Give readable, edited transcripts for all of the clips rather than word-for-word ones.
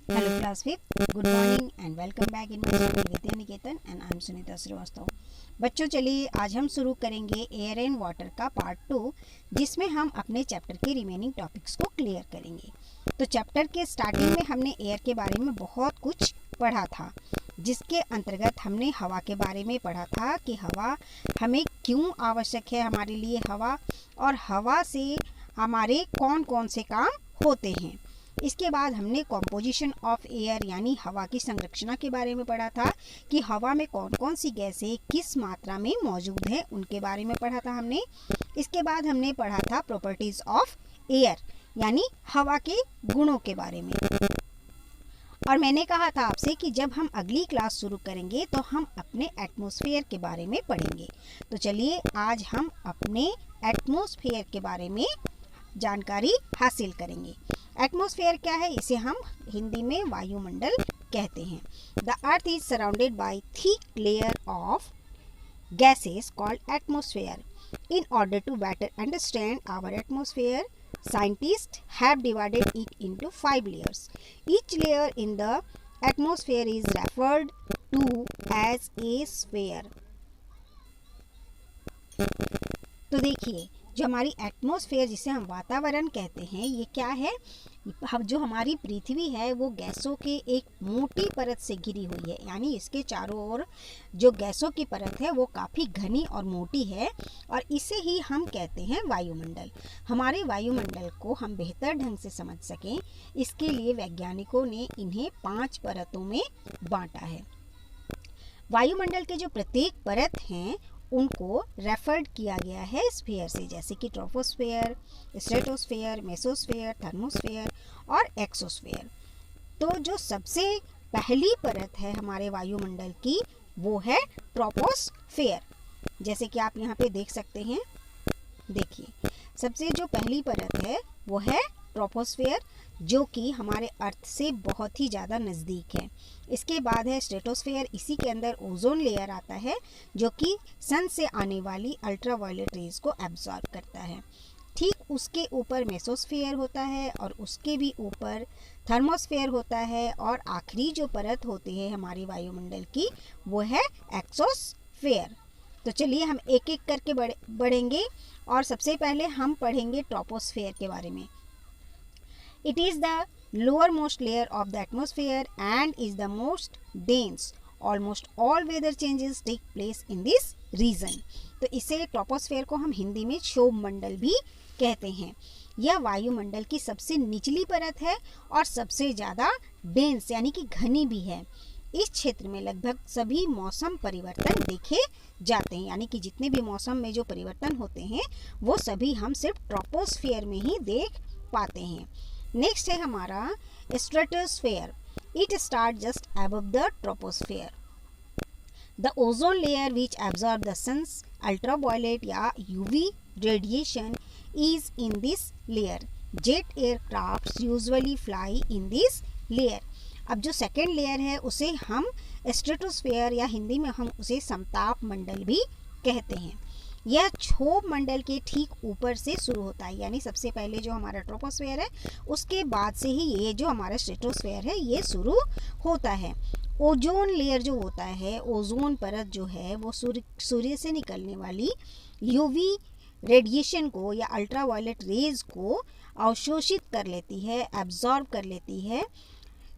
Hello class 5th, good morning and welcome back in my school Vidya Niketan and I'm Sunita Srivastava. बच्चों चलिए आज हम शुरू करेंगे एयर एंड वाटर का पार्ट 2 जिसमें हम अपने चैप्टर के रिमेनिंग टॉपिक्स को क्लियर करेंगे। तो चैप्टर के स्टार्टिंग में हमने एयर के बारे में बहुत कुछ पढ़ा था, जिसके अंतर्गत हमने हवा के बारे में पढ़ा था कि हवा हमें क्यों आवश्यक है, हमारे लिए हवा, और हवा से हमारे कौन कौन से काम होते हैं। इसके बाद हमने कॉम्पोजिशन ऑफ एयर यानी हवा की संरचना के बारे में पढ़ा था कि हवा में कौन कौन सी गैसें किस मात्रा में मौजूद है, उनके बारे में पढ़ा था हमने। इसके बाद हमने पढ़ा था प्रॉपर्टीज ऑफ एयर यानी हवा के गुणों के बारे में। और मैंने कहा था आपसे कि जब हम अगली क्लास शुरू करेंगे तो हम अपने एटमॉस्फेयर के बारे में पढ़ेंगे। तो चलिए आज हम अपने एटमॉस्फेयर के बारे में जानकारी हासिल करेंगे। एटमॉस्फेयर क्या है? इसे हम हिंदी में वायुमंडल कहते हैं। The earth is surrounded by thick layer of gases called atmosphere. In order to better understand our atmosphere, scientists have divided it into 5 layers. Each layer in the atmosphere is referred to as a sphere. तो देखिए, जो हमारी atmosphere जिसे हम वातावरण कहते हैं, ये क्या है? जो हमारी पृथ्वी है वो गैसों के एक मोटी परत से घिरी हुई है, यानी इसके चारों ओर जो गैसों की परत है वो काफ़ी घनी और मोटी है, और इसे ही हम कहते हैं वायुमंडल। हमारे वायुमंडल को हम बेहतर ढंग से समझ सकें, इसके लिए वैज्ञानिकों ने इन्हें 5 परतों में बांटा है। वायुमंडल के जो प्रत्येक परत हैं उनको रेफर्ड किया गया है स्फीयर से, जैसे कि ट्रोपोस्फेयर, स्ट्रेटोस्फेयर, मेसोस्फेयर, थर्मोस्फेयर और एक्सोस्फेयर। तो जो सबसे पहली परत है हमारे वायुमंडल की वो है ट्रोपोस्फेयर, जैसे कि आप यहाँ पे देख सकते हैं। देखिए, सबसे जो पहली परत है वो है ट्रोपोस्फेयर, जो कि हमारे अर्थ से बहुत ही ज़्यादा नज़दीक है। इसके बाद है स्ट्रेटोस्फेयर, इसी के अंदर ओजोन लेयर आता है जो कि सन से आने वाली अल्ट्रावायलेट रेज को एब्जॉर्ब करता है। ठीक उसके ऊपर मेसोस्फेयर होता है और उसके भी ऊपर थर्मोस्फेयर होता है, और आखिरी जो परत होती है हमारी वायुमंडल की वो है एक्सोस्फेयर। तो चलिए हम एक एक करके बढ़ेंगे और सबसे पहले हम पढ़ेंगे ट्रोपोस्फेयर के बारे में। It is the lowermost layer of the atmosphere and is the most dense. Almost all weather changes take place in this region. तो इसे ट्रोपोस्फेयर को हम हिंदी में क्षोभ मंडल भी कहते हैं। यह वायुमंडल की सबसे निचली परत है और सबसे ज़्यादा डेंस यानी कि घनी भी है। इस क्षेत्र में लगभग सभी मौसम परिवर्तन देखे जाते हैं, यानी कि जितने भी मौसम में जो परिवर्तन होते हैं वो सभी हम सिर्फ ट्रोपोस्फेयर में ही देख पाते हैं। नेक्स्ट है हमारा stratosphere. It start just above the troposphere. The ozone layer which absorb the suns ultraviolet या UV radiation is in this layer. Jet aircraft usually fly in this layer. अब जो सेकेंड लेयर है उसे हम stratosphere या हिंदी में हम उसे समताप मंडल भी कहते हैं। यह क्षोभ मंडल के ठीक ऊपर से शुरू होता है, यानी सबसे पहले जो हमारा ट्रोपोस्फेयर है उसके बाद से ही ये जो हमारा स्ट्रेटोस्फेयर है ये शुरू होता है। ओजोन लेयर जो होता है, ओजोन परत जो है वो सूर्य से निकलने वाली यूवी रेडिएशन को या अल्ट्रावायलेट रेज को अवशोषित कर लेती है, एब्जॉर्ब कर लेती है।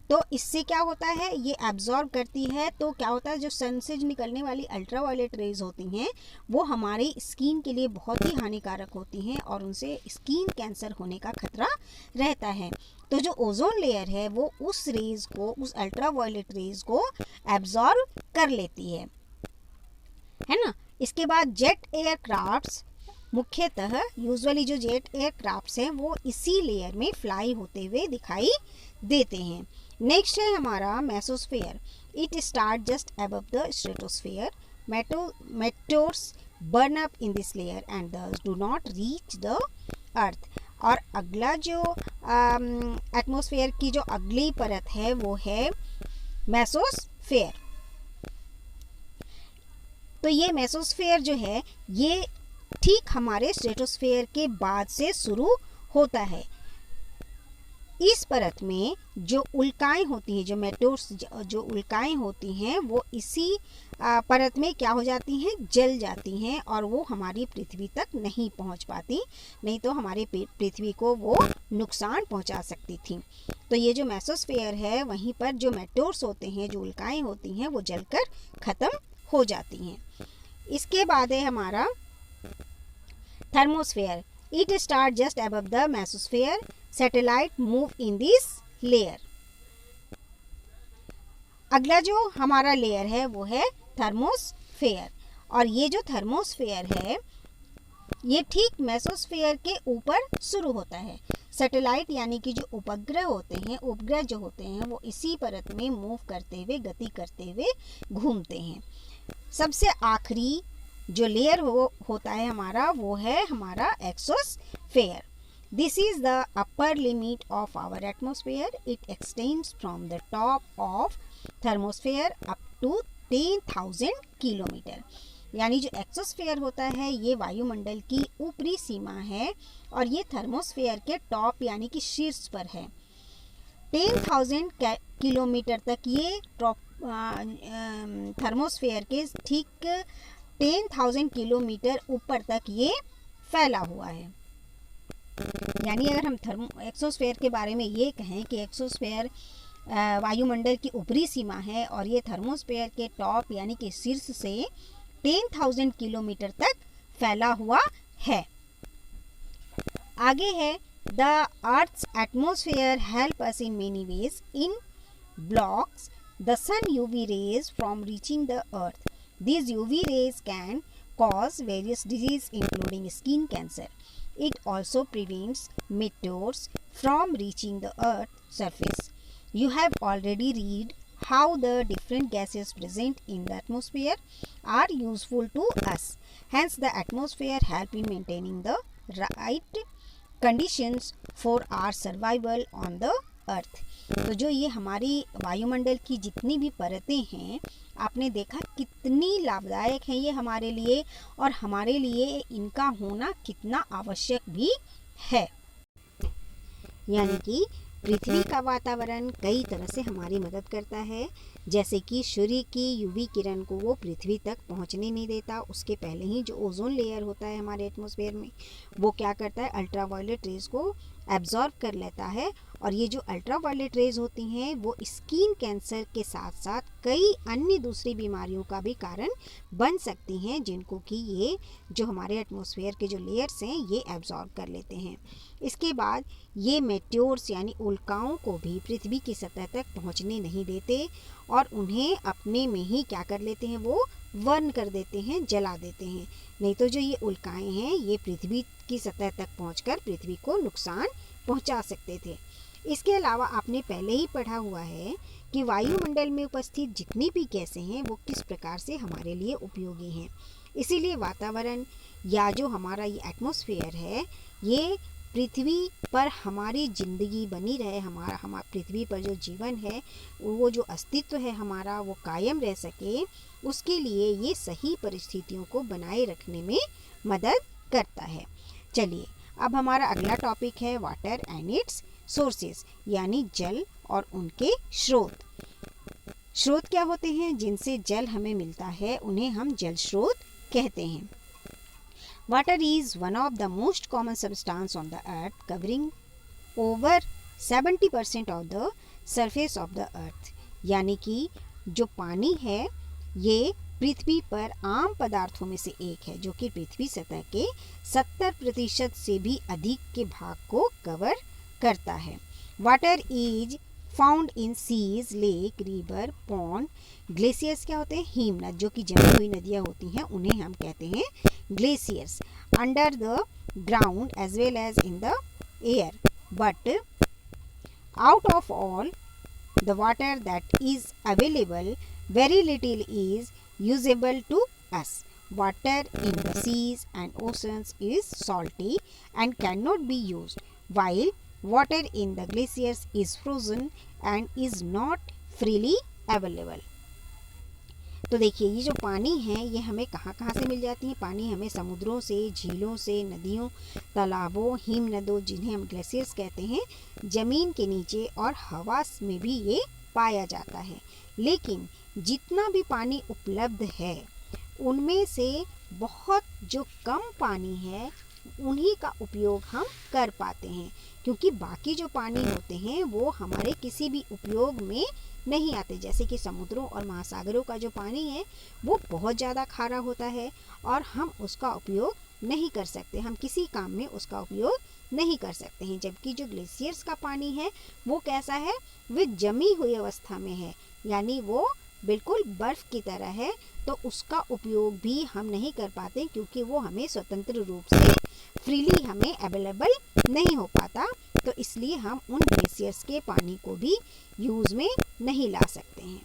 तो इससे क्या होता है, ये एब्जॉर्ब करती है तो क्या होता है, जो सन से निकलने वाली अल्ट्रावायलेट रेज होती हैं वो हमारी स्किन के लिए बहुत ही हानिकारक होती हैं और उनसे स्किन कैंसर होने का खतरा रहता है। तो जो ओजोन लेयर है वो उस रेज को, उस अल्ट्रावायलेट रेज को एब्जॉर्ब कर लेती है ना। इसके बाद जेट एयरक्राफ्ट्स, मुख्यतः यूजुअली जो जेट एयरक्राफ्ट्स हैं वो इसी लेयर में फ्लाई होते हुए दिखाई देते हैं। नेक्स्ट है हमारा mesosphere. It start just above the stratosphere. Meteors burn up in this layer and thus do not reach the earth. और अगला जो एटमॉस्फेयर की जो अगली परत है वो है मेसोस्फेयर। तो ये मेसोस्फेयर जो है ये ठीक हमारे स्ट्रेटोस्फेयर के बाद से शुरू होता है। इस परत में जो उल्काएं होती हैं, जो मेटोर्स जो उल्काएं होती हैं, वो इसी परत में क्या हो जाती हैं, जल जाती हैं और वो हमारी पृथ्वी तक नहीं पहुंच पाती, नहीं तो हमारे पृथ्वी को वो नुकसान पहुंचा सकती थी। तो ये जो मेसोस्फेयर है, वहीं पर जो मेटोर्स होते हैं, जो उल्काएं होती हैं, वो जलकर ख़त्म हो जाती हैं। इसके बाद है हमारा thermosphere. It start just above the mesosphere, satellite move in this layer. अगला जो हमारा लेयर है वो है थर्मोस्फेयर, और ये जो थर्मोस्फेयर है ये ठीक मेसोस्फेयर के ऊपर शुरू होता है। सैटेलाइट यानी कि जो उपग्रह होते हैं, उपग्रह जो होते हैं वो इसी परत में मूव करते हुए, गति करते हुए घूमते हैं। सबसे आखिरी जो लेयर होता है हमारा, वो है हमारा exosphere. This is the upper limit of our atmosphere. It extends from the top of thermosphere up to 10,000 kilometre. यानी जो एक्सोस्फेयर होता है ये वायुमंडल की ऊपरी सीमा है और ये थर्मोस्फेयर के टॉप यानी कि शीर्ष पर है। 10,000 किलोमीटर तक ये थर्मोस्फेयर के ठीक 10,000 किलोमीटर ऊपर तक ये फैला हुआ है। यानी अगर हम एक्सोस्फेयर के बारे में ये कहें कि एक्सोस्फेयर वायुमंडल की ऊपरी सीमा है और ये थर्मोस्फेयर के टॉप यानी कि शीर्ष से 10,000 किलोमीटर तक फैला हुआ है। आगे है the earth's atmosphere help us in many ways. In blocks the sun UV rays from reaching the earth. These UV rays can cause various diseases including skin cancer. It also prevents meteors from reaching the Earth's surface. You have already read how the different gases present in the atmosphere are useful to us. Hence, the atmosphere helps in maintaining the right conditions for our survival on the अर्थ। तो जो ये हमारी वायुमंडल की जितनी भी परतें हैं, आपने देखा कितनी लाभदायक हैं ये हमारे लिए, और हमारे लिए इनका होना कितना आवश्यक भी है। यानी कि पृथ्वी का वातावरण कई तरह से हमारी मदद करता है, जैसे कि सूर्य की यूवी किरण को वो पृथ्वी तक पहुंचने नहीं देता। उसके पहले ही जो ओजोन लेयर होता है हमारे एटमॉस्फेयर में, वो क्या करता है, अल्ट्रावायलेट रेज को एब्जॉर्ब कर लेता है। और ये जो अल्ट्रावायलेट रेज होती हैं वो स्किन कैंसर के साथ साथ कई अन्य दूसरी बीमारियों का भी कारण बन सकती हैं, जिनको कि ये जो हमारे एटमॉस्फेयर के जो लेयर्स हैं ये एब्जॉर्ब कर लेते हैं। इसके बाद ये मेट्योर्स यानी उल्काओं को भी पृथ्वी की सतह तक पहुंचने नहीं देते और उन्हें अपने में ही क्या कर लेते हैं, वो बर्न कर देते हैं, जला देते हैं। नहीं तो जो ये उल्काएं हैं ये पृथ्वी की सतह तक पहुंचकर पृथ्वी को नुकसान पहुंचा सकते थे। इसके अलावा आपने पहले ही पढ़ा हुआ है कि वायुमंडल में उपस्थित जितनी भी गैसें हैं वो किस प्रकार से हमारे लिए उपयोगी हैं। इसीलिए वातावरण या जो हमारा ये एटमॉस्फेयर है, ये पृथ्वी पर हमारी ज़िंदगी बनी रहे, हमारा पृथ्वी पर जो जीवन है, वो जो अस्तित्व है हमारा, वो कायम रह सके, उसके लिए ये सही परिस्थितियों को बनाए रखने में मदद करता है। चलिए अब हमारा अगला टॉपिक है वाटर एंड इट्स सोर्सेज, यानी जल और उनके स्रोत। स्रोत क्या होते हैं? जिनसे जल हमें मिलता है उन्हें हम जल स्रोत कहते हैं। Water is one of the most common substance on the earth, covering over 70% of the surface of the earth। यानी कि जो पानी है ये पृथ्वी पर आम पदार्थों में से एक है, जो कि पृथ्वी सतह के 70% से भी अधिक के भाग को कवर करता है। Water is found in seas, lake, river, pond. Glaciers क्या होते हैं? हिमनद, जो कि जमी हुई नदियाँ होती हैं उन्हें हम कहते हैं glaciers. Under the ground as well as in the air, but out of all the water that is available, very little is usable to us. Water in the seas and oceans is salty and cannot be used, while water in the glaciers is frozen and is not freely available. तो देखिए ये जो पानी है ये हमें कहाँ कहाँ से मिल जाती है। पानी हमें समुद्रों से, झीलों से, नदियों, तालाबों, हिमनदों जिन्हें हम ग्लेशियर्स कहते हैं, ज़मीन के नीचे और हवा में भी ये पाया जाता है। लेकिन जितना भी पानी उपलब्ध है उनमें से बहुत जो कम पानी है उन्हीं का उपयोग हम कर पाते हैं, क्योंकि बाकी जो पानी होते हैं वो हमारे किसी भी उपयोग में नहीं आते। जैसे कि समुद्रों और महासागरों का जो पानी है वो बहुत ज़्यादा खारा होता है और हम उसका उपयोग नहीं कर सकते, हम किसी काम में उसका उपयोग नहीं कर सकते हैं। जबकि जो ग्लेशियर्स का पानी है वो कैसा है, वो जमी हुई अवस्था में है, यानी वो बिल्कुल बर्फ़ की तरह है, तो उसका उपयोग भी हम नहीं कर पाते क्योंकि वो हमें स्वतंत्र रूप से फ्रीली हमें अवेलेबल नहीं हो पाता। तो इसलिए हम उन ग्लेशियर्स के पानी को भी यूज़ में नहीं ला सकते हैं।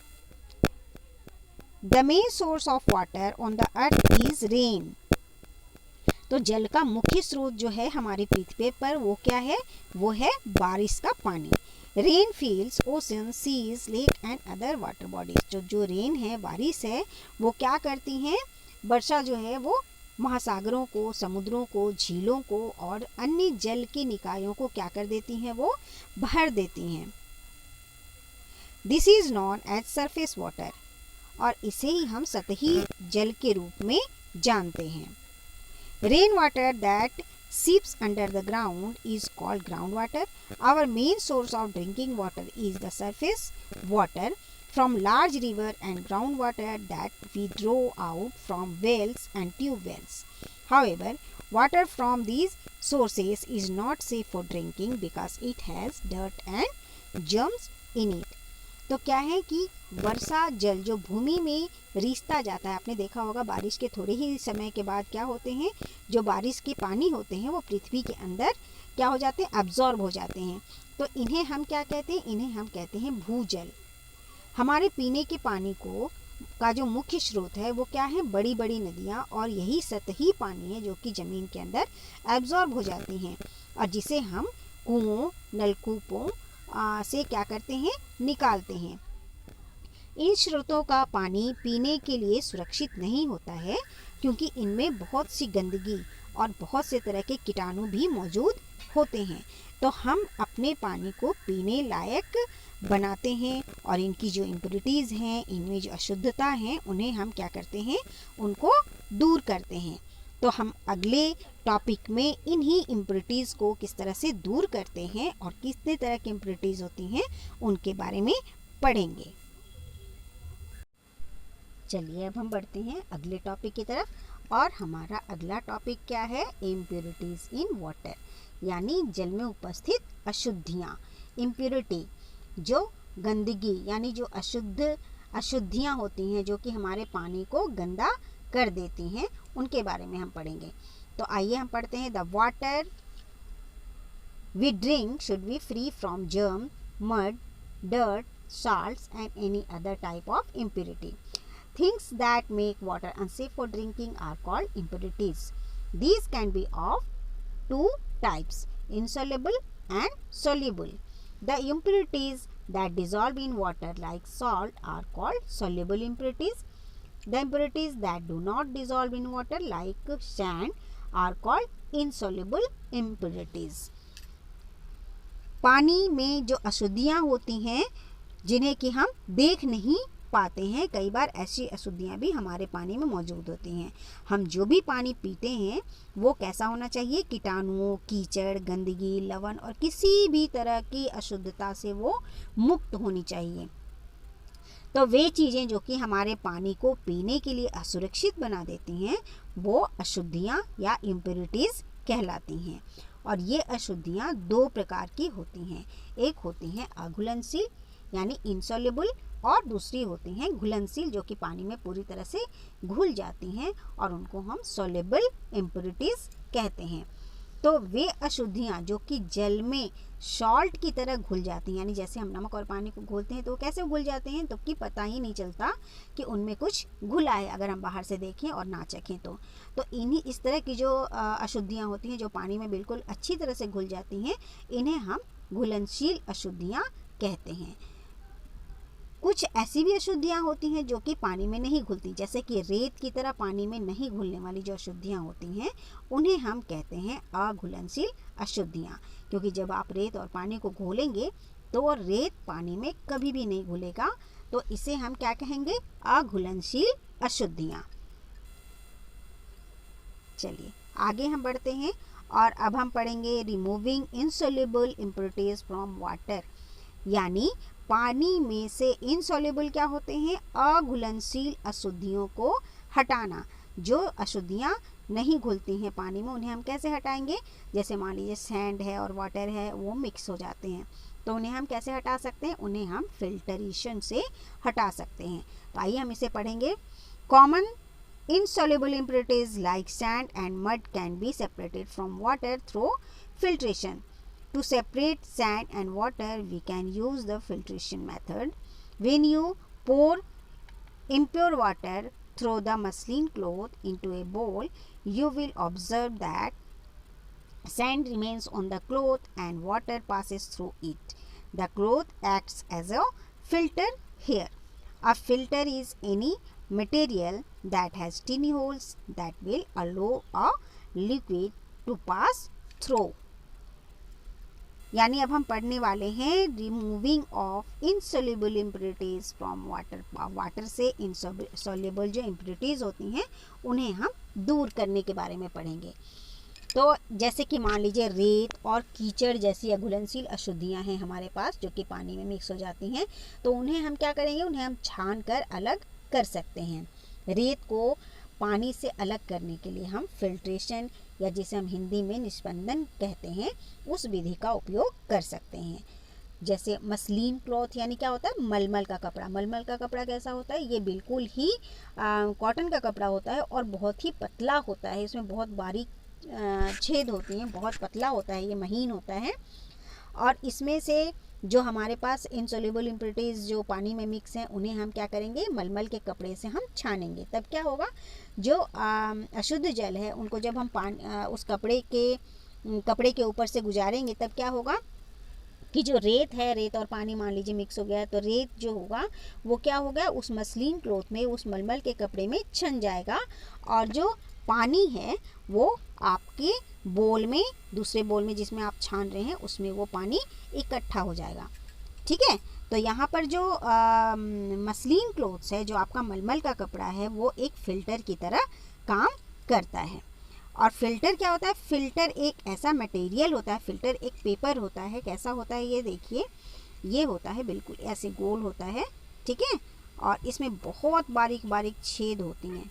The main source of water on the earth is rain. तो जल का मुख्य स्रोत जो है हमारी पृथ्वी पर वो क्या है, वो है बारिश का पानी। Rain fields, ocean, seas, lake and other water bodies. जो रेन है, बारिश है, वो क्या करती हैं, वर्षा जो है वो महासागरों को, समुद्रों को, झीलों को और अन्य जल के निकायों को क्या कर देती हैं, वो भर देती हैं। This is known as surface water, और इसे ही हम सतही जल के रूप में जानते हैं। Rain water that seeps under the ground is called groundwater. Our main source of drinking water is the surface water from large river and groundwater that we draw out from wells and tube wells. However, water from these sources is not safe for drinking because it has dirt and germs in it. तो क्या है कि वर्षा जल जो भूमि में रिसता जाता है, आपने देखा होगा बारिश के थोड़े ही समय के बाद क्या होते हैं, जो बारिश के पानी होते हैं वो पृथ्वी के अंदर क्या हो जाते हैं, अब्जॉर्ब हो जाते हैं। तो इन्हें हम क्या कहते हैं, इन्हें हम कहते हैं भूजल। हमारे पीने के पानी को का जो मुख्य स्रोत है वो क्या है, बड़ी बड़ी नदियाँ और यही सतही पानी है जो कि ज़मीन के अंदर एब्जॉर्ब हो जाती हैं और जिसे हम कुओं, नलकूपों से क्या करते हैं, निकालते हैं। इन स्रोतों का पानी पीने के लिए सुरक्षित नहीं होता है क्योंकि इनमें बहुत सी गंदगी और बहुत से तरह के कीटाणु भी मौजूद होते हैं। तो हम अपने पानी को पीने लायक बनाते हैं और इनकी जो इम्प्योरिटीज़ हैं, इनमें जो अशुद्धता हैं, उन्हें हम क्या करते हैं, उनको दूर करते हैं। तो हम अगले टॉपिक में इन्हीं इम्प्योरिटीज़ को किस तरह से दूर करते हैं और कितने तरह की इम्प्योरिटीज़ होती हैं उनके बारे में पढ़ेंगे। चलिए अब हम बढ़ते हैं अगले टॉपिक की तरफ और हमारा अगला टॉपिक क्या है, इम्प्योरिटीज़ इन वाटर, यानी जल में उपस्थित अशुद्धियाँ। इम्प्योरिटी जो गंदगी यानी जो अशुद्धियाँ होती हैं जो कि हमारे पानी को गंदा कर देती हैं, उनके बारे में हम पढ़ेंगे। तो आइए हम पढ़ते हैं। The water we drink should be free from germ, mud, dirt, salts and any other type of impurity. Things that make water unsafe for drinking are called impurities. These can be of two types, insoluble and soluble. The impurities that dissolve in water like salt are called soluble impurities. The impurities that do not dissolve in water like sand are called insoluble impurities. पानी में जो अशुद्धियाँ होती हैं जिन्हें कि हम देख नहीं पाते हैं, कई बार ऐसी अशुद्धियाँ भी हमारे पानी में मौजूद होती हैं। हम जो भी पानी पीते हैं वो कैसा होना चाहिए, कीटाणुओं, कीचड़, गंदगी, लवण और किसी भी तरह की अशुद्धता से वो मुक्त होनी चाहिए। तो वे चीज़ें जो कि हमारे पानी को पीने के लिए असुरक्षित बना देती हैं वो अशुद्धियाँ या इम्प्योरिटीज़ कहलाती हैं। और ये अशुद्धियाँ दो प्रकार की होती हैं, एक होती हैं अघुलनशील यानी इनसॉल्युबल और दूसरी होती हैं घुलनशील जो कि पानी में पूरी तरह से घुल जाती हैं और उनको हम सॉल्युबल इम्प्योरिटीज़ कहते हैं। तो वे अशुद्धियाँ जो कि जल में सॉल्ट की तरह घुल जाती हैं, यानी जैसे हम नमक और पानी को घोलते हैं तो कैसे घुल जाते हैं, तो कि पता ही नहीं चलता कि उनमें कुछ घुला है अगर हम बाहर से देखें और ना चखें तो इन्हीं इस तरह की जो अशुद्धियाँ होती हैं जो पानी में बिल्कुल अच्छी तरह से घुल जाती हैं, इन्हें हम घुलनशील अशुद्धियाँ कहते हैं। कुछ ऐसी भी अशुद्धियाँ होती हैं जो कि पानी में नहीं घुलती, जैसे कि रेत की तरह पानी में नहीं घुलने वाली जो अशुद्धियाँ होती हैं उन्हें हम कहते हैं अघुलनशील अशुद्धियाँ, क्योंकि जब आप रेत और पानी को घोलेंगे तो रेत पानी में कभी भी नहीं घुलेगा, तो इसे हम क्या कहेंगे, अघुलनशील अशुद्धियाँ। चलिए आगे हम बढ़ते हैं और अब हम पढ़ेंगे removing insoluble impurities from water, यानी पानी में से इनसॉल्युबल क्या होते हैं, अघुलनशील अशुद्धियों को हटाना। जो अशुद्धियाँ नहीं घुलती हैं पानी में उन्हें हम कैसे हटाएंगे, जैसे मान लीजिए सैंड है और वाटर है वो मिक्स हो जाते हैं, तो उन्हें हम कैसे हटा सकते हैं, उन्हें हम फिल्टरेशन से हटा सकते हैं। तो आइए हम इसे पढ़ेंगे। Common insoluble impurities like sand and mud can be separated from water through filtration. To separate sand and water, we can use the filtration method. When you pour impure water through the muslin cloth into a bowl, you will observe that sand remains on the cloth and water passes through it. The cloth acts as a filter here. A filter is any material that has tiny holes that will allow a liquid to pass through. यानी अब हम पढ़ने वाले हैं removing of insoluble impurities from water. Water से insoluble जो impurities होती हैं उन्हें हम दूर करने के बारे में पढ़ेंगे। तो जैसे कि मान लीजिए रेत और कीचड़ जैसी अघुलनशील अशुद्धियाँ हैं हमारे पास जो कि पानी में मिक्स हो जाती हैं, तो उन्हें हम क्या करेंगे, उन्हें हम छान कर अलग कर सकते हैं। रेत को पानी से अलग करने के लिए हम फिल्ट्रेशन या जिसे हम हिंदी में निस्पंदन कहते हैं उस विधि का उपयोग कर सकते हैं। जैसे मसलिन क्लॉथ यानी क्या होता है, मलमल का कपड़ा। मलमल का कपड़ा कैसा होता है, ये बिल्कुल ही कॉटन का कपड़ा होता है और बहुत ही पतला होता है, इसमें बहुत बारीक छेद होती हैं, बहुत पतला होता है, ये महीन होता है। और इसमें से जो हमारे पास इनसॉल्युबल इम्प्योरिटीज जो पानी में मिक्स हैं उन्हें हम क्या करेंगे, मलमल के कपड़े से हम छानेंगे। तब क्या होगा, जो अशुद्ध जल है उनको जब हम उस कपड़े के ऊपर से गुजारेंगे तब क्या होगा कि जो रेत है, रेत और पानी मान लीजिए मिक्स हो गया है, तो रेत जो होगा वो क्या होगा, उस मसलिन क्लॉथ में, उस मलमल के कपड़े में छन जाएगा और जो पानी है वो आपके बोल में, दूसरे बोल में जिसमें आप छान रहे हैं उसमें वो पानी इकट्ठा हो जाएगा। ठीक है, तो यहाँ पर जो मसलिन क्लॉथ्स है, जो आपका मलमल का कपड़ा है, वो एक फ़िल्टर की तरह काम करता है। और फिल्टर क्या होता है, फिल्टर एक ऐसा मटेरियल होता है, फिल्टर एक पेपर होता है। कैसा होता है ये देखिए, ये होता है बिल्कुल ऐसे गोल होता है, ठीक है, और इसमें बहुत बारीक बारीक छेद होती हैं।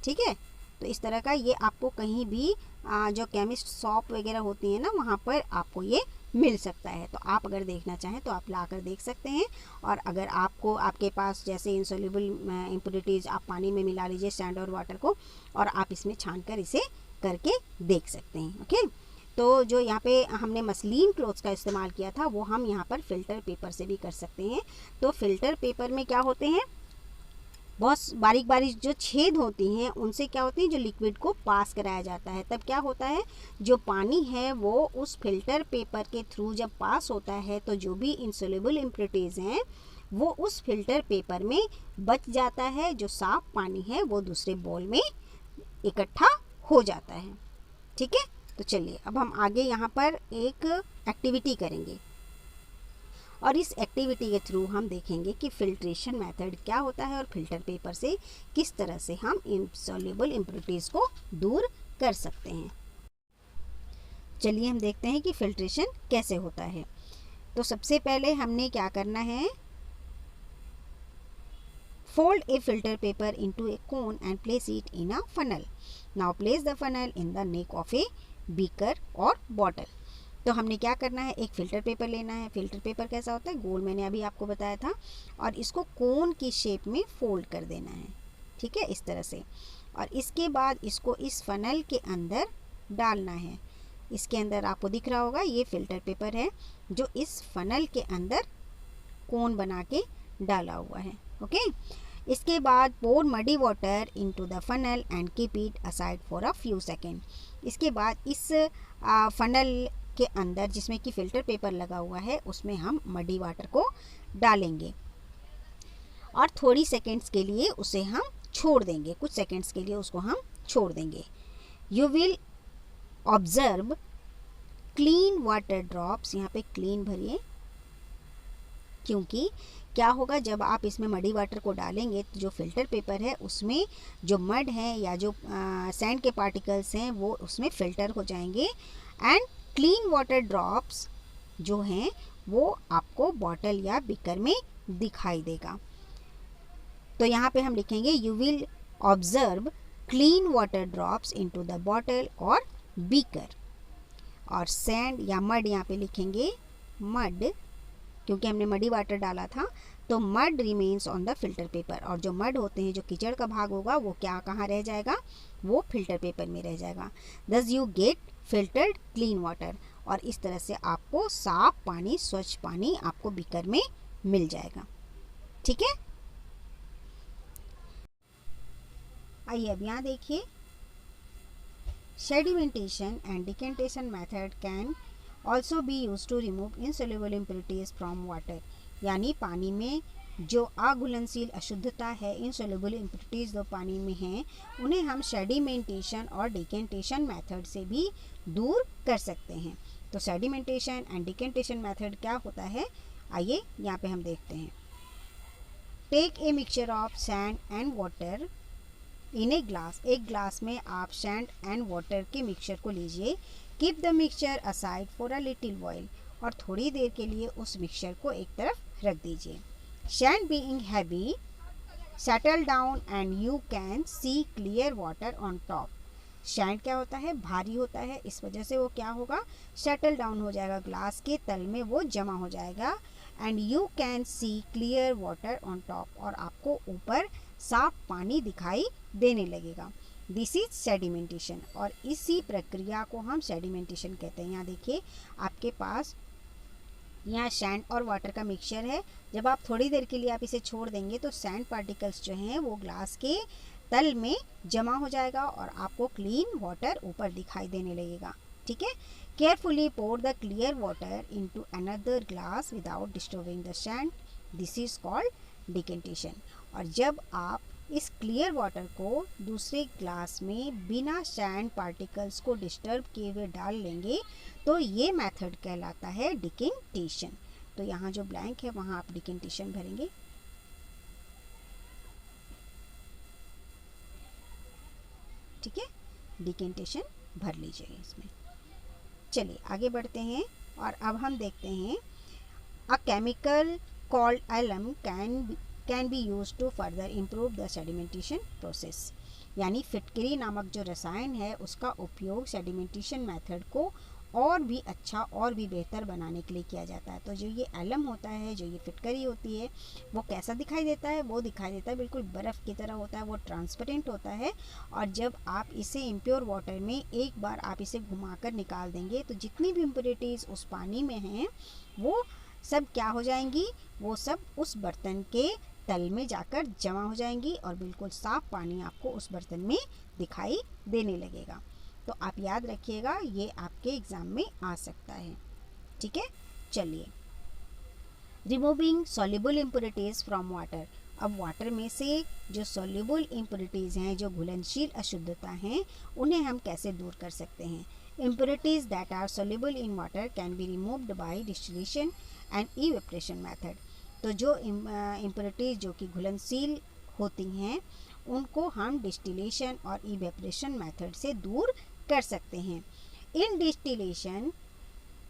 ठीक है, तो इस तरह का ये आपको कहीं भी जो केमिस्ट शॉप वगैरह होती है ना, वहाँ पर आपको ये मिल सकता है। तो आप अगर देखना चाहें तो आप ला कर देख सकते हैं। और अगर आपके पास जैसे इनसॉल्युबल इम्प्योरिटीज़ आप पानी में मिला लीजिए, सैंड और वाटर को, और आप इसमें छान कर इसे करके देख सकते हैं। ओके, तो जो यहाँ पे हमने मसलिन क्लॉथ्स का इस्तेमाल किया था वो हम यहाँ पर फ़िल्टर पेपर से भी कर सकते हैं। तो फ़िल्टर पेपर में क्या होते हैं, बहुत बारीक बारीक जो छेद होती हैं उनसे क्या होती है, जो लिक्विड को पास कराया जाता है। तब क्या होता है, जो पानी है वो उस फिल्टर पेपर के थ्रू जब पास होता है तो जो भी इनसॉल्युबल इम्प्योरिटीज़ हैं वो उस फिल्टर पेपर में बच जाता है, जो साफ पानी है वो दूसरे बोल में इकट्ठा हो जाता है। ठीक है, तो चलिए अब हम आगे यहाँ पर एक एक्टिविटी करेंगे और इस एक्टिविटी के थ्रू हम देखेंगे कि फिल्ट्रेशन मेथड क्या होता है और फिल्टर पेपर से किस तरह से हम इनसॉल्युबल इम्प्योरिटीज़ को दूर कर सकते हैं। चलिए हम देखते हैं कि फिल्ट्रेशन कैसे होता है। तो सबसे पहले हमने क्या करना है, fold a filter paper into a cone and place it in a funnel. Now place the funnel in the neck of a beaker or bottle. तो हमने क्या करना है, एक फ़िल्टर पेपर लेना है। फ़िल्टर पेपर कैसा होता है, गोल, मैंने अभी आपको बताया था, और इसको कोन की शेप में फोल्ड कर देना है। ठीक है, इस तरह से, और इसके बाद इसको इस फनल के अंदर डालना है। इसके अंदर आपको दिख रहा होगा ये फ़िल्टर पेपर है जो इस फनल के अंदर कोन बना के डाला हुआ है। ओके, इसके बाद pour muddy water into the funnel and keep it aside for a few second. इसके बाद इस फनल के अंदर जिसमें कि फ़िल्टर पेपर लगा हुआ है उसमें हम मडी वाटर को डालेंगे। और थोड़ी सेकेंड्स के लिए उसे हम छोड़ देंगे, कुछ सेकेंड्स के लिए उसको हम छोड़ देंगे। You will observe clean water drops, यहाँ पे क्लीन भरिए, क्योंकि क्या होगा जब आप इसमें मडी वाटर को डालेंगे तो जो फिल्टर पेपर है उसमें जो मड है या जो सैंड के पार्टिकल्स हैं वो उसमें फिल्टर हो जाएंगे एंड क्लीन वाटर ड्रॉप्स जो हैं वो आपको बॉटल या बीकर में दिखाई देगा। तो यहाँ पे हम लिखेंगे you will observe clean water drops into the bottle और बीकर। और सैंड या मड यहाँ पे लिखेंगे मड, क्योंकि हमने मडी वाटर डाला था तो mud remains on the filter paper. और जो मड होते हैं, जो कीचड़ का भाग होगा, वो क्या कहाँ रह जाएगा, वो फिल्टर पेपर में रह जाएगा। दस you get filtered clean water, और इस तरह से आपको साफ पानी, स्वच्छ पानी आपको बीकर में मिल जाएगा। ठीक है, आइए अब यहाँ देखिए, sedimentation and decantation method can also be use to remove insoluble impurities from water. यानी पानी में जो अघुलनशील अशुद्धता है, इनसोल्यूबल इम्प्योरिटीज जो पानी में हैं, उन्हें हम सेडिमेंटेशन और डिकेंटेशन मेथड से भी दूर कर सकते हैं। तो सेडिमेंटेशन एंड डिकेंटेशन मेथड क्या होता है, आइए यहाँ पे हम देखते हैं। Take a mixture of sand and water in a glass, एक ग्लास में आप सैंड एंड वाटर के मिक्सचर को लीजिए। Keep the mixture aside for a little while, और थोड़ी देर के लिए उस मिक्सचर को एक तरफ रख दीजिए। Sand being heavy settle down and you can see clear water on top. Sand क्या होता है, भारी होता है, इस वजह से वो क्या होगा, सेटल डाउन हो जाएगा, ग्लास के तल में वो जमा हो जाएगा। And you can see clear water on top, और आपको ऊपर साफ पानी दिखाई देने लगेगा। दिस इज सेडिमेंटेशन, और इसी प्रक्रिया को हम सेडिमेंटेशन कहते हैं। यहाँ देखिए, आपके पास यहाँ सैंड और वाटर का मिक्सचर है। जब आप थोड़ी देर के लिए आप इसे छोड़ देंगे तो सैंड पार्टिकल्स जो हैं वो ग्लास के तल में जमा हो जाएगा और आपको क्लीन वाटर ऊपर दिखाई देने लगेगा। ठीक है, carefully pour the clear water into another glass without disturbing the sand, this is called decantation. और जब आप इस क्लियर वाटर को दूसरे ग्लास में बिना सैंड पार्टिकल्स को डिस्टर्ब किए हुए डाल लेंगे तो ये मेथड कहलाता है डिकेंटेशन। तो यहाँ जो ब्लैंक है वहाँ आप डिकेंटेशन भरेंगे। ठीक है, डिकेंटेशन भर लीजिए इसमें। चलिए आगे बढ़ते हैं और अब हम देखते हैं a chemical called alum can be use to further improve the sedimentation process. यानी फिटकरी नामक जो रसायन है उसका उपयोग सेडिमेंटेशन मेथड को और भी अच्छा और भी बेहतर बनाने के लिए किया जाता है। तो जो ये एलम होता है, जो ये फिटकरी होती है, वो कैसा दिखाई देता है, वो दिखाई देता है बिल्कुल बर्फ़ की तरह होता है, वो ट्रांसपेरेंट होता है। और जब आप इसे इम्प्योर वाटर में एक बार आप इसे घुमाकर निकाल देंगे तो जितनी भी इम्प्योरिटीज़ उस पानी में हैं वो सब क्या हो जाएंगी, वो सब उस बर्तन के तल में जाकर जमा हो जाएंगी और बिल्कुल साफ पानी आपको उस बर्तन में दिखाई देने लगेगा। तो आप याद रखिएगा, ये आपके एग्ज़ाम में आ सकता है। ठीक है, चलिए removing soluble impurities from water. अब वाटर में से जो सॉल्युबल इम्प्योरिटीज़ हैं, जो घुलनशील अशुद्धता हैं, उन्हें हम कैसे दूर कर सकते हैं। Impurities that are soluble in water can be removed by distillation and evaporation method. तो जो इम्प्योरिटीज़ जो कि घुलनशील होती हैं उनको हम डिस्टिलेशन और इवेपोरेशन मेथड से दूर कर सकते हैं। इन distillation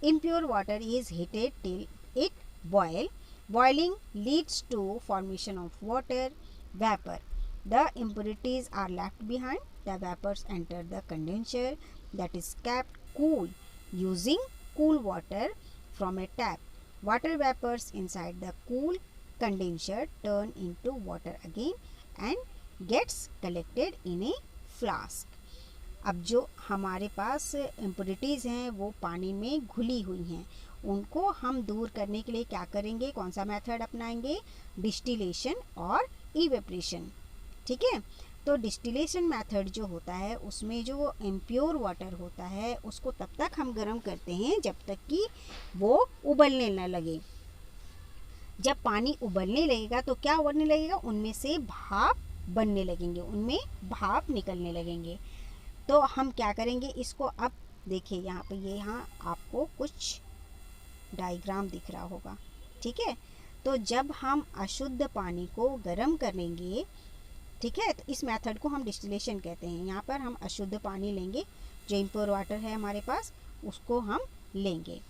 impure water is heated till it boil. Boiling leads to formation of water vapor. The impurities are left behind. The vapors enter the condenser that is kept cool using cool water from a tap. Water vapors inside the cool condenser turn into water again and gets collected in a flask. अब जो हमारे पास impurities हैं वो पानी में घुली हुई हैं, उनको हम दूर करने के लिए क्या करेंगे, कौन सा मेथड अपनाएंगे, डिस्टिलेशन और इवेपोरेशन। ठीक है, तो डिस्टिलेशन मेथड जो होता है उसमें जो इम्प्योर वाटर होता है उसको तब तक हम गर्म करते हैं जब तक कि वो उबलने न लगे। जब पानी उबलने लगेगा तो क्या उबलने लगेगा, उनमें से भाप बनने लगेंगे, उनमें भाप निकलने लगेंगे। तो हम क्या करेंगे इसको, अब देखिए यहाँ पे ये यहाँ आपको कुछ डायग्राम दिख रहा होगा, ठीक है। तो जब हम अशुद्ध पानी को गर्म करेंगे, ठीक है, तो इस मेथड को हम डिस्टिलेशन कहते हैं। यहाँ पर हम अशुद्ध पानी लेंगे, जो इम्प्योर वाटर है हमारे पास, उसको हम लेंगे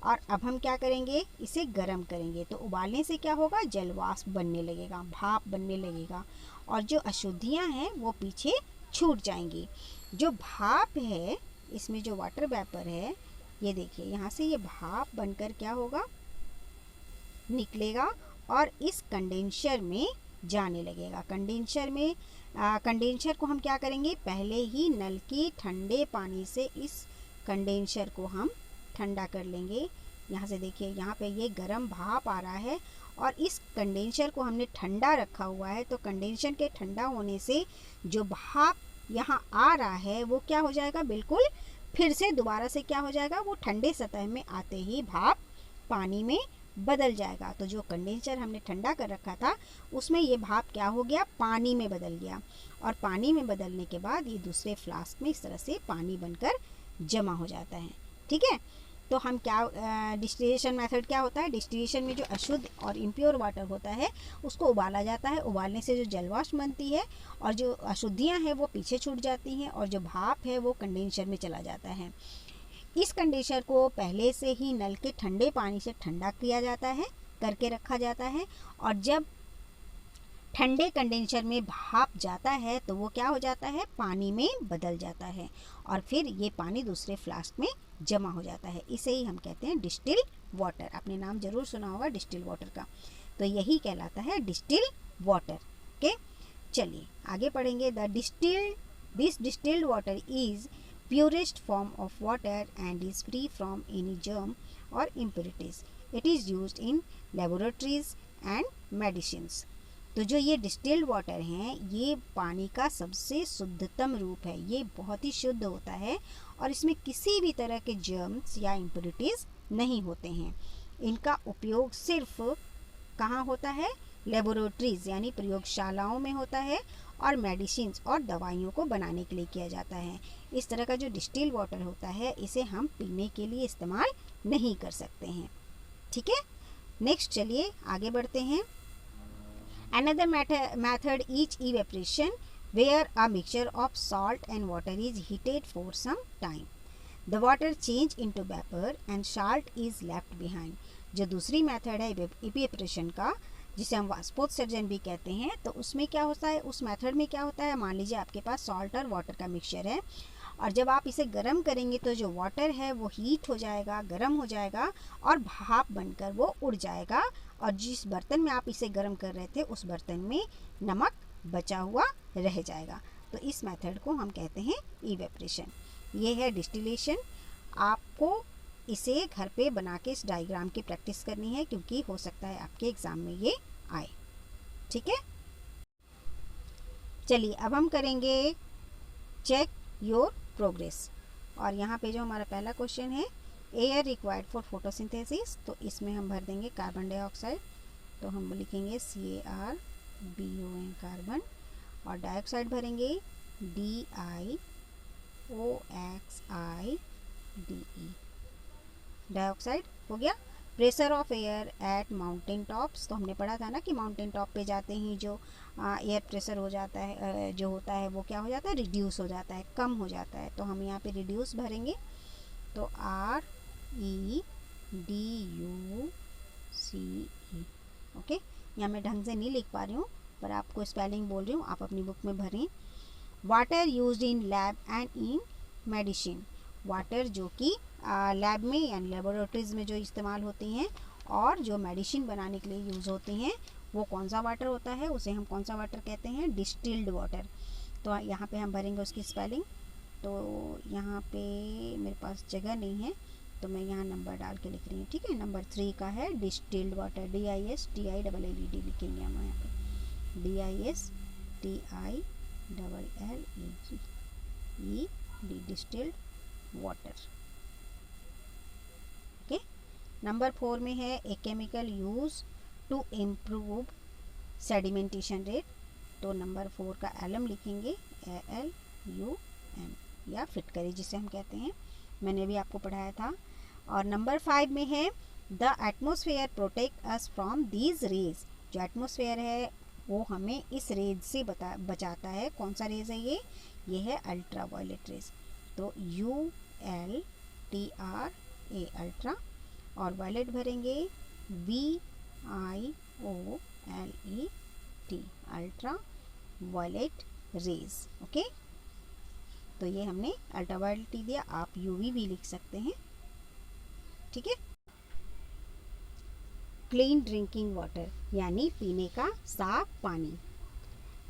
और अब हम क्या करेंगे, इसे गर्म करेंगे। तो उबालने से क्या होगा, जलवाष्प बनने लगेगा, भाप बनने लगेगा और जो अशुद्धियाँ हैं वो पीछे छूट जाएंगी। जो भाप है, इसमें जो वाटर वेपर है, ये देखिए यहाँ से ये भाप बनकर क्या होगा, निकलेगा और इस कंडेंसर में जाने लगेगा। कंडेंसर को हम क्या करेंगे, पहले ही नल के ठंडे पानी से इस कंडेंसर को हम ठंडा कर लेंगे। यहाँ से देखिए यहाँ पे ये गर्म भाप आ रहा है और इस कंडेंसर को हमने ठंडा रखा हुआ है। तो कंडेंसर के ठंडा होने से जो भाप यहाँ आ रहा है वो क्या हो जाएगा, बिल्कुल फिर से दोबारा से क्या हो जाएगा, वो ठंडे सतह में आते ही भाप पानी में बदल जाएगा। तो जो कंडेंसर हमने ठंडा कर रखा था उसमें ये भाप क्या हो गया, पानी में बदल गया और पानी में बदलने के बाद ये दूसरे फ्लास्क में इस तरह से पानी बनकर जमा हो जाता है, ठीक है। तो हम क्या डिस्टिलेशन मेथड क्या होता है, डिस्टिलेशन में जो अशुद्ध और इम्प्योर वाटर होता है उसको उबाला जाता है। उबालने से जो जलवाष्प बनती है और जो अशुद्धियाँ हैं वो पीछे छूट जाती हैं और जो भाप है वो कंडेंसर में चला जाता है। इस कंडेंसर को पहले से ही नल के ठंडे पानी से ठंडा किया जाता है, करके रखा जाता है और जब ठंडे कंडेंसर में भाप जाता है तो वो क्या हो जाता है, पानी में बदल जाता है और फिर ये पानी दूसरे फ्लास्क में जमा हो जाता है। इसे ही हम कहते हैं डिस्टिल वाटर। आपने नाम जरूर सुना होगा डिस्टिल वाटर का। तो यही कहलाता है डिस्टिल वाटर। ओके, चलिए आगे पढ़ेंगे। This distilled water is purest form of water and is free from any germ or impurities. It is used in laboratories and medicines. तो जो ये डिस्टिल्ड वाटर हैं ये पानी का सबसे शुद्धतम रूप है। ये बहुत ही शुद्ध होता है और इसमें किसी भी तरह के जर्म्स या इम्प्योरिटीज़ नहीं होते हैं। इनका उपयोग सिर्फ कहाँ होता है, लेबोरेटरीज यानी प्रयोगशालाओं में होता है और मेडिसिन्स और दवाइयों को बनाने के लिए किया जाता है। इस तरह का जो डिस्टिल वाटर होता है इसे हम पीने के लिए इस्तेमाल नहीं कर सकते हैं, ठीक है। नेक्स्ट चलिए आगे बढ़ते हैं। Another method is evaporation where a mixture of salt and water is heated for some time. The water change into vapour and salt is left behind. जो दूसरी मेथड है इवेपोरेशन का, जिसे हम वाष्पोत्सर्जन भी कहते हैं, तो उसमें क्या होता है, उस मेथड में क्या होता है, मान लीजिए आपके पास सॉल्ट और वाटर का मिक्सचर है और जब आप इसे गर्म करेंगे तो जो वाटर है वो हीट हो जाएगा, गर्म हो जाएगा और भाप बनकर वो उड़ जाएगा और जिस बर्तन में आप इसे गर्म कर रहे थे उस बर्तन में नमक बचा हुआ रह जाएगा। तो इस मेथड को हम कहते हैं इवेपोरेशन। ये है डिस्टिलेशन। आपको इसे घर पे बना के इस डायग्राम की प्रैक्टिस करनी है क्योंकि हो सकता है आपके एग्जाम में ये आए, ठीक है। चलिए अब हम करेंगे चेक योर प्रोग्रेस और यहाँ पे जो हमारा पहला क्वेश्चन है, एयर रिक्वायर्ड फॉर फोटोसिंथेसिस, तो इसमें हम भर देंगे कार्बन डाइऑक्साइड। तो हम लिखेंगे CARBON कार्बन और डाइऑक्साइड भरेंगे DIOXIDE डाइऑक्साइड हो गया। Pressure of air at mountain tops, तो हमने पढ़ा था ना कि माउंटेन टॉप पे जाते ही जो एयर प्रेशर हो जाता है, जो होता है वो क्या हो जाता है, रिड्यूस हो जाता है, कम हो जाता है। तो हम यहाँ पे रिड्यूस भरेंगे तो REDUCE। ओके, यहाँ मैं ढंग से नहीं लिख पा रही हूँ पर आपको स्पेलिंग बोल रही हूँ, आप अपनी बुक में भरें। Water used in lab and in medicine, water जो कि लैब में यानी लेबोरेटरीज में जो इस्तेमाल होती हैं और जो मेडिसिन बनाने के लिए यूज़ होती हैं, वो कौन सा वाटर होता है, उसे हम कौन सा वाटर कहते हैं, डिस्टिल्ड वाटर। तो यहाँ पे हम भरेंगे उसकी स्पेलिंग। तो यहाँ पे मेरे पास जगह नहीं है तो मैं यहाँ नंबर डाल के लिख रही हूँ, ठीक है। नंबर 3 का है डिस्टिल्ड वाटर, DISTILLED लिखेंगे हम यहाँ पे, DISTILLED distilled water. Okay, number 4 में है a chemical use to improve sedimentation rate. तो नंबर 4 का एलम लिखेंगे, ALUM, या फिटकरी जिसे हम कहते हैं, मैंने भी आपको पढ़ाया था। और नंबर 5 में है the atmosphere protect us from these raise. जो एटमोसफेयर है वो हमें इस रेज से बचाता है। कौन सा रेज है ये है अल्ट्रा वायलेट रेज। तो ULTRA अल्ट्रा, और वायलेट भरेंगे VIOLET ultraviolet rays. Okay, तो ये हमने अल्ट्रा वायलेट दिया, आप UV भी लिख सकते हैं, ठीक है। क्लीन ड्रिंकिंग वाटर यानी पीने का साफ पानी।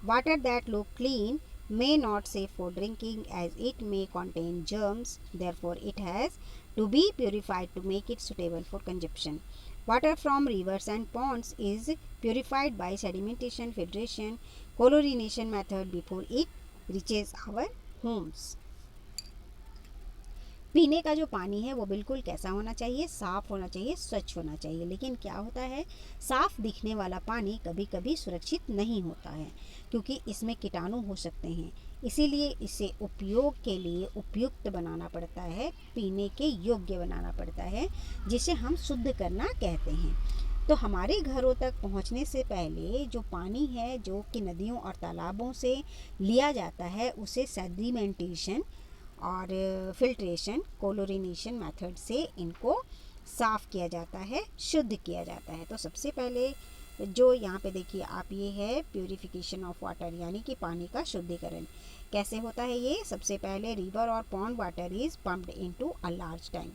Water that look clean may not safe for drinking as it may contain germs, therefore it has to be purified to make it suitable for consumption. Water from rivers and ponds is purified by sedimentation, filtration, chlorination method before it reaches our homes. पीने का जो पानी है वो बिल्कुल कैसा होना चाहिए, साफ़ होना चाहिए, स्वच्छ होना चाहिए। लेकिन क्या होता है, साफ़ दिखने वाला पानी कभी कभी सुरक्षित नहीं होता है क्योंकि इसमें कीटाणु हो सकते हैं। इसीलिए इसे उपयोग के लिए उपयुक्त बनाना पड़ता है, पीने के योग्य बनाना पड़ता है, जिसे हम शुद्ध करना कहते हैं। तो हमारे घरों तक पहुंचने से पहले जो पानी है जो कि नदियों और तालाबों से लिया जाता है उसे सेडिमेंटेशन और फिल्ट्रेशन, क्लोरीनेशन मेथड से इनको साफ़ किया जाता है, शुद्ध किया जाता है। तो सबसे पहले जो यहाँ पे देखिए आप, ये है प्यूरिफिकेशन ऑफ वाटर यानी कि पानी का शुद्धिकरण। कैसे होता है ये? सबसे पहले रिवर और pond water is pumped into a large tank.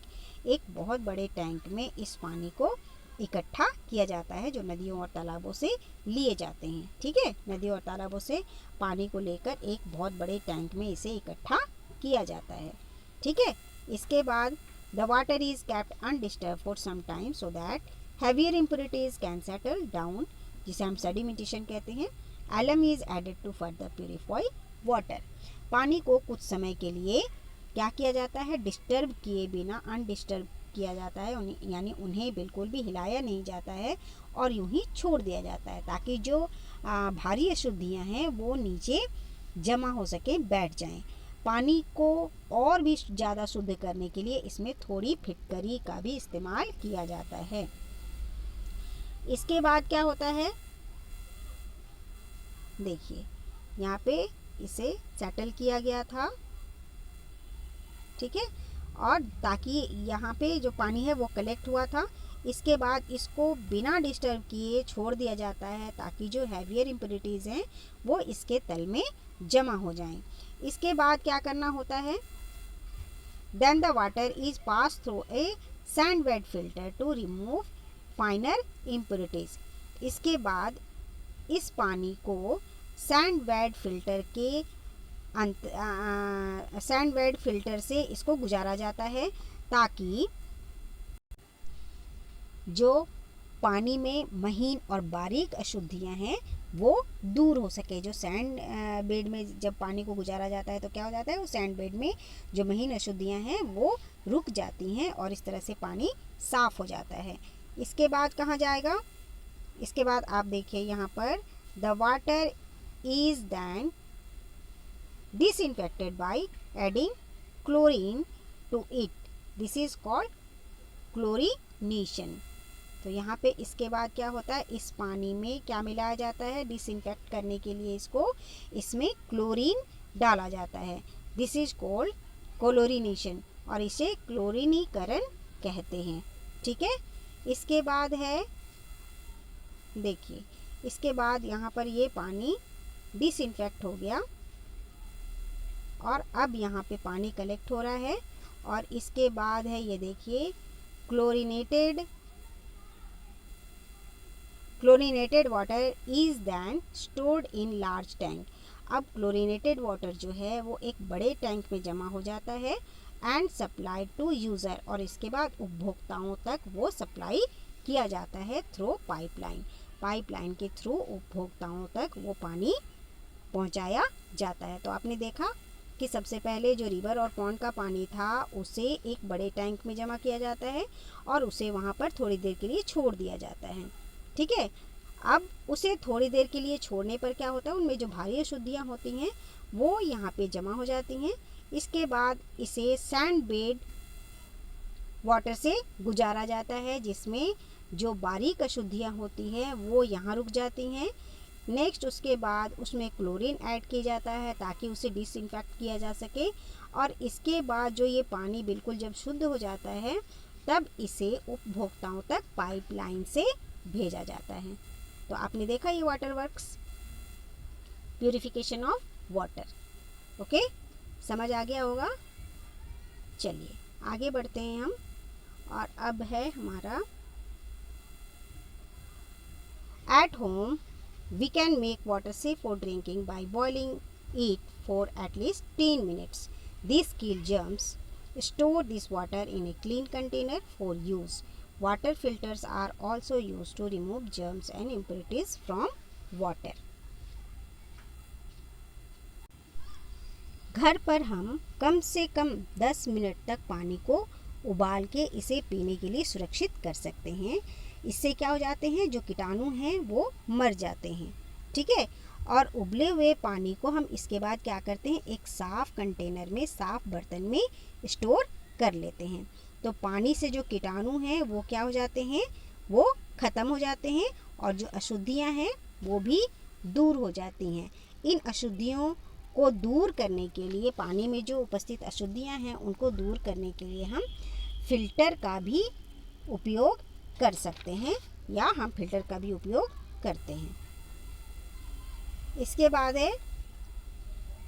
एक बहुत बड़े टैंक में इस पानी को इकट्ठा किया जाता है जो नदियों और तालाबों से लिए जाते हैं, ठीक है। नदियों और तालाबों से पानी को लेकर एक बहुत बड़े टैंक में इसे इकट्ठा किया जाता है, ठीक है। इसके बाद the water is kept undisturb for some time so that heavier impurities can settle down, जिसे हम सेडिमेंटेशन कहते हैं। Alum is added to further purify water. पानी को कुछ समय के लिए क्या किया जाता है, डिस्टर्ब किए बिना, अनडिस्टर्ब किया जाता है, यानी उन्हें बिल्कुल भी हिलाया नहीं जाता है और यूं ही छोड़ दिया जाता है ताकि जो भारी अशुद्धियाँ हैं वो नीचे जमा हो सके, बैठ जाएं। पानी को और भी ज़्यादा शुद्ध करने के लिए इसमें थोड़ी फिटकरी का भी इस्तेमाल किया जाता है। इसके बाद क्या होता है, देखिए यहाँ पे इसे सेटल किया गया था, ठीक है, और ताकि यहाँ पे जो पानी है वो कलेक्ट हुआ था। इसके बाद इसको बिना डिस्टर्ब किए छोड़ दिया जाता है ताकि जो हैवियर इम्प्योरिटीज़ हैं वो इसके तल में जमा हो जाएं। इसके बाद क्या करना होता है, then the water is pass through a sand bed filter to remove finer impurities. इसके बाद इस पानी को सैंड बेड फिल्टर के सैंड बेड फिल्टर से इसको गुजारा जाता है ताकि जो पानी में महीन और बारीक अशुद्धियां हैं वो दूर हो सके। जो सैंड बेड में जब पानी को गुजारा जाता है तो क्या हो जाता है, वो सैंड बेड में जो महीन अशुद्धियां हैं वो रुक जाती हैं और इस तरह से पानी साफ़ हो जाता है। इसके बाद कहाँ जाएगा, इसके बाद आप देखिए यहाँ पर the water is then disinfected by adding chlorine to it. This is called chlorination. तो यहाँ पे इसके बाद क्या होता है, इस पानी में क्या मिलाया जाता है, डिसइंफेक्ट करने के लिए इसमें क्लोरीन डाला जाता है। दिस इज कॉल्ड क्लोरीनेशन और इसे क्लोरीनीकरण कहते हैं, ठीक है। इसके बाद है, देखिए इसके बाद यहाँ पर ये पानी डिसइंफेक्ट हो गया और अब यहाँ पे पानी कलेक्ट हो रहा है और इसके बाद है ये देखिए chlorinated water is then stored in large tank. अब क्लोरीनेटेड वाटर जो है वो एक बड़े टैंक में जमा हो जाता है एंड सप्लाइड टू यूज़र, और इसके बाद उपभोक्ताओं तक वो सप्लाई किया जाता है थ्रू पाइपलाइन के थ्रू उपभोक्ताओं तक वो पानी पहुंचाया जाता है। तो आपने देखा कि सबसे पहले जो रिवर और पॉन्ड का पानी था उसे एक बड़े टैंक में जमा किया जाता है और उसे वहाँ पर थोड़ी देर के लिए छोड़ दिया जाता है, ठीक है। अब उसे थोड़ी देर के लिए छोड़ने पर क्या होता है, उनमें जो भारी अशुद्धियाँ होती हैं वो यहाँ पे जमा हो जाती हैं। इसके बाद इसे सैंड बेड वाटर से गुजारा जाता है, जिसमें जो बारीक अशुद्धियाँ होती हैं वो यहाँ रुक जाती हैं। नेक्स्ट उसके बाद उसमें क्लोरीन ऐड किया जाता है ताकि उसे डिसइंफेक्ट किया जा सके। और इसके बाद जो ये पानी बिल्कुल जब शुद्ध हो जाता है तब इसे उपभोक्ताओं तक पाइपलाइन से भेजा जाता है। तो आपने देखा ये water works, purification of water. Okay, समझ आ गया होगा। चलिए आगे बढ़ते हैं हम, और अब है हमारा at home we can make water safe for drinking by boiling it for at least 10 minutes. These kill germs. Store this water in a clean container for use. Water filters are also used to remove germs and impurities from water. घर पर हम कम से कम 10 minute तक पानी को उबाल के इसे पीने के लिए सुरक्षित कर सकते हैं। इससे क्या हो जाते हैं, जो कीटाणु हैं वो मर जाते हैं। ठीक है। और उबले हुए पानी को हम इसके बाद क्या करते हैं, एक साफ कंटेनर में, साफ बर्तन में स्टोर कर लेते हैं। तो पानी से जो कीटाणु हैं वो क्या हो जाते हैं, वो ख़त्म हो जाते हैं, और जो अशुद्धियां हैं वो भी दूर हो जाती हैं। इन अशुद्धियों को दूर करने के लिए, पानी में जो उपस्थित अशुद्धियां हैं उनको दूर करने के लिए हम फिल्टर का भी उपयोग कर सकते हैं, या हम फिल्टर का भी उपयोग करते हैं। इसके बाद है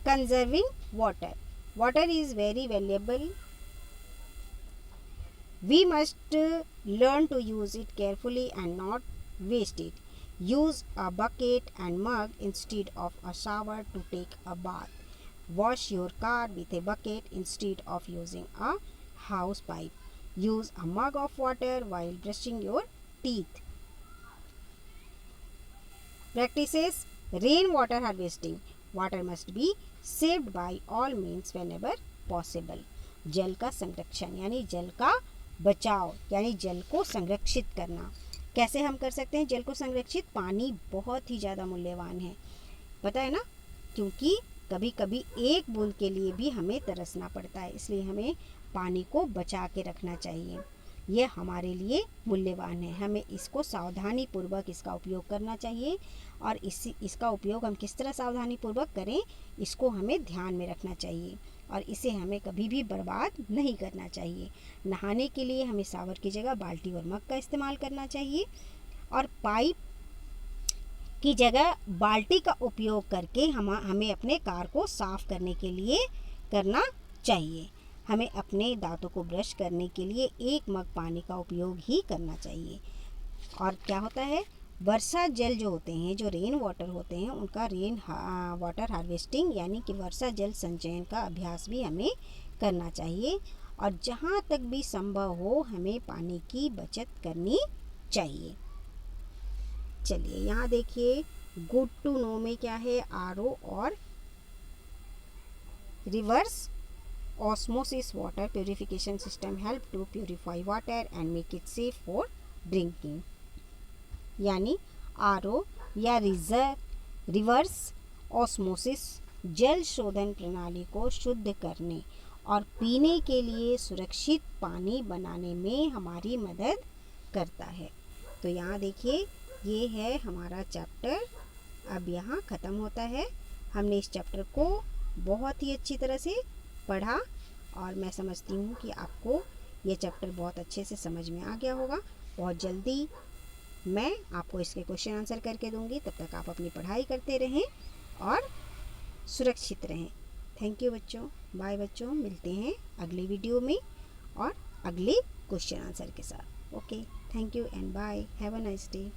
conserving water. Water is very valuable. We must learn to use it carefully and not waste it. Use a bucket and mug instead of a shower to take a bath. Wash your car with a bucket instead of using a house pipe. Use a mug of water while brushing your teeth. Practices rainwater harvesting. Water must be saved by all means whenever possible. जल का संरक्षण यानी जल का बचाव यानी जल को संरक्षित करना। कैसे हम कर सकते हैं जल को संरक्षित? पानी बहुत ही ज़्यादा मूल्यवान है, पता है ना, क्योंकि कभी कभी एक बूंद के लिए भी हमें तरसना पड़ता है, इसलिए हमें पानी को बचा के रखना चाहिए। यह हमारे लिए मूल्यवान है, हमें इसको सावधानी पूर्वक इसका उपयोग करना चाहिए। और इसका उपयोग हम किस तरह सावधानी पूर्वक करें, इसको हमें ध्यान में रखना चाहिए, और इसे हमें कभी भी बर्बाद नहीं करना चाहिए। नहाने के लिए हमें शावर की जगह बाल्टी और मग का इस्तेमाल करना चाहिए, और पाइप की जगह बाल्टी का उपयोग करके हमें अपने कार को साफ़ करने के लिए करना चाहिए। हमें अपने दांतों को ब्रश करने के लिए एक मग पानी का उपयोग ही करना चाहिए। और क्या होता है, वर्षा जल जो होते हैं, जो रेन वाटर होते हैं, उनका रेन वाटर हार्वेस्टिंग यानी कि वर्षा जल संचयन का अभ्यास भी हमें करना चाहिए। और जहाँ तक भी संभव हो हमें पानी की बचत करनी चाहिए। चलिए यहाँ देखिए, गुड टू नो में क्या है, आरओ और reverse osmosis water purification system help to purify water and make it safe for drinking. यानी आरओ या रिवर्स ऑस्मोसिस जल शोधन प्रणाली को शुद्ध करने और पीने के लिए सुरक्षित पानी बनाने में हमारी मदद करता है। तो यहाँ देखिए, ये है हमारा चैप्टर, अब यहाँ ख़त्म होता है। हमने इस चैप्टर को बहुत ही अच्छी तरह से पढ़ा, और मैं समझती हूँ कि आपको ये चैप्टर बहुत अच्छे से समझ में आ गया होगा। बहुत जल्दी मैं आपको इसके क्वेश्चन आंसर करके दूंगी, तब तक आप अपनी पढ़ाई करते रहें और सुरक्षित रहें। थैंक यू बच्चों, बाय बच्चों, मिलते हैं अगले वीडियो में और अगले क्वेश्चन आंसर के साथ। Okay, thank you and bye, have a nice day.